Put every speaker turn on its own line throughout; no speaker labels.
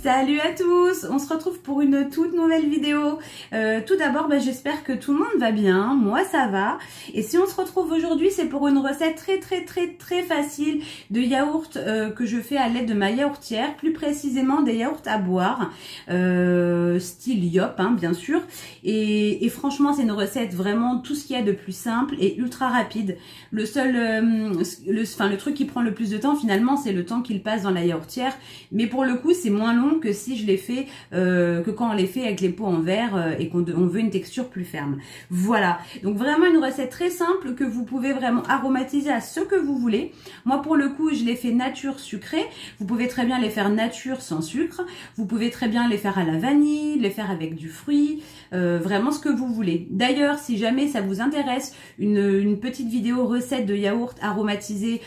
Salut à tous, on se retrouve pour une toute nouvelle vidéo. Tout d'abord, j'espère que tout le monde va bien, moi ça va. Et si on se retrouve aujourd'hui, c'est pour une recette très facile de yaourt que je fais à l'aide de ma yaourtière, plus précisément des yaourts à boire, style Yop bien sûr. Et franchement, c'est une recette vraiment tout ce qu'il y a de plus simple et ultra rapide. Le seul, le truc qui prend le plus de temps finalement, c'est le temps qu'il passe dans la yaourtière. Mais pour le coup, c'est moins long que si je l'ai fait, que quand on les fait avec les pots en verre et qu'on veut une texture plus ferme. Voilà, donc vraiment une recette très simple que vous pouvez vraiment aromatiser à ce que vous voulez. Moi pour le coup, je les fais nature sucrée. Vous pouvez très bien les faire nature sans sucre. Vous pouvez très bien les faire à la vanille, les faire avec du fruit, vraiment ce que vous voulez. D'ailleurs, si jamais ça vous intéresse, une petite vidéo recette de yaourt aromatisé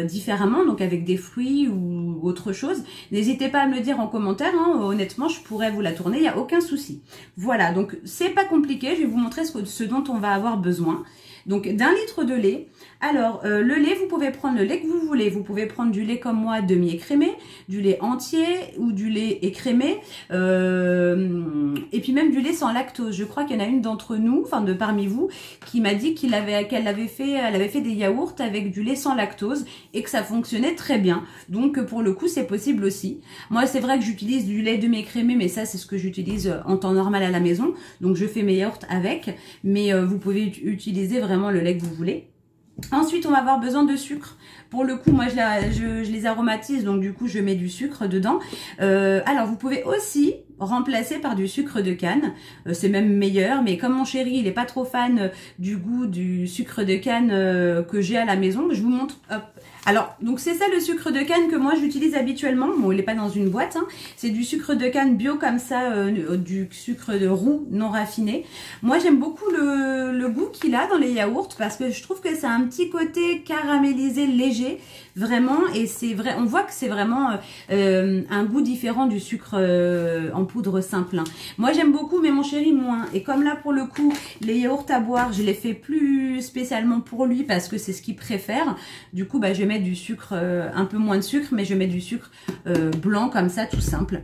différemment, donc avec des fruits ou autre chose, n'hésitez pas à me le dire en commentaire, honnêtement je pourrais vous la tourner, il n'y a aucun souci. Voilà, donc c'est pas compliqué, je vais vous montrer ce dont on va avoir besoin. Donc d'1 litre de lait. Alors le lait, vous pouvez prendre le lait que vous voulez. Vous pouvez prendre du lait comme moi demi-écrémé, du lait entier ou du lait écrémé, et puis même du lait sans lactose. Je crois qu'il y en a une d'entre nous, enfin de parmi vous, qui m'a dit qu'elle avait fait des yaourts avec du lait sans lactose et que ça fonctionnait très bien. Donc pour le coup, c'est possible aussi. Moi, c'est vrai que j'utilise du lait demi-écrémé, mais ça c'est ce que j'utilise en temps normal à la maison. Donc je fais mes yaourts avec, mais vous pouvez utiliser vraiment le lait que vous voulez. Ensuite, on va avoir besoin de sucre. Pour le coup, moi, je les aromatise, donc du coup, je mets du sucre dedans. Alors, vous pouvez aussi remplacer par du sucre de canne. C'est même meilleur, mais comme mon chéri, il n'est pas trop fan du goût du sucre de canne que j'ai à la maison, je vous montre. Hop. Alors, donc c'est ça le sucre de canne que moi j'utilise habituellement. Bon, il n'est pas dans une boîte, c'est du sucre de canne bio comme ça, du sucre de roux non raffiné. Moi, j'aime beaucoup le goût qu'il a dans les yaourts parce que je trouve que ça a un petit côté caramélisé léger, vraiment. Et c'est vrai, on voit que c'est vraiment un goût différent du sucre en poudre simple. Moi, j'aime beaucoup, mais mon chéri moins. Et comme là, pour le coup, les yaourts à boire, je les fais plus spécialement pour lui parce que c'est ce qu'il préfère. Du coup, je vais mettre du sucre, un peu moins de sucre, mais je mets du sucre blanc comme ça, tout simple.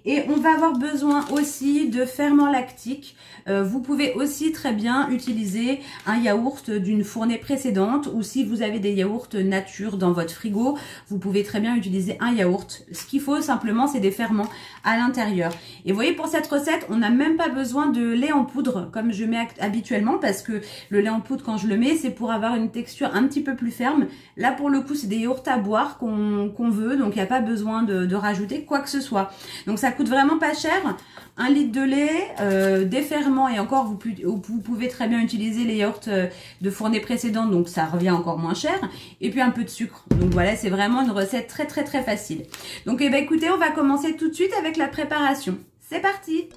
Et on va avoir besoin aussi de ferment lactique. Vous pouvez aussi très bien utiliser un yaourt d'une fournée précédente ou si vous avez des yaourts nature dans votre frigo, vous pouvez très bien utiliser un yaourt. Ce qu'il faut simplement, c'est des ferments à l'intérieur. Et vous voyez, pour cette recette, on n'a même pas besoin de lait en poudre comme je mets habituellement parce que le lait en poudre, quand je le mets, c'est pour avoir une texture un petit peu plus ferme. Là, pour le coup, c'est des yaourts à boire qu'on veut, donc il n'y a pas besoin de rajouter quoi que ce soit. Donc ça coûte vraiment pas cher. 1 litre de lait, des ferments et encore vous pouvez très bien utiliser les yaourts de fournée précédente, donc ça revient encore moins cher. Et puis un peu de sucre. Donc voilà, c'est vraiment une recette très facile. Donc écoutez, on va commencer tout de suite avec la préparation. C'est parti!